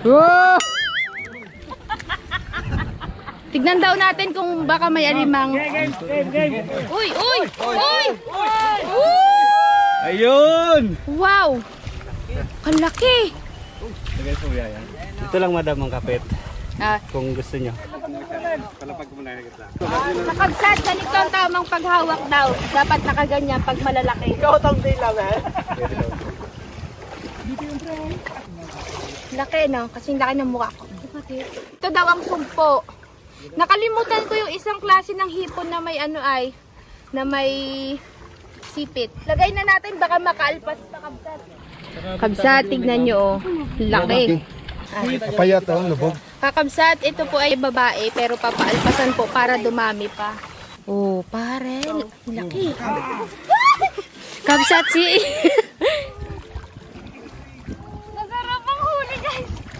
Wow! Tignan daw natin kung baka may alimang. Uy, uy, uy! Ayun! Wow! Ang laki! Ito lang madam ang kapit. Ah, Kung gusto nyo. nakabsat, ganito ang tamang paghawak daw. Dapat nakaganyan pag malalaki. Laki, no? Kasing laki ng mukha ko. Ito daw ang sumpo. Nakalimutan ko yung isang klase ng hipon na may na may sipit. Lagay na natin, baka makaalpas pa kabsat. Kabsat, tignan nyo, oh. Laki. Payat ang lubog. Kakabsat, ito po ay babae, pero papaalpasan po para dumami pa. Oh, pare, laki. Kabsat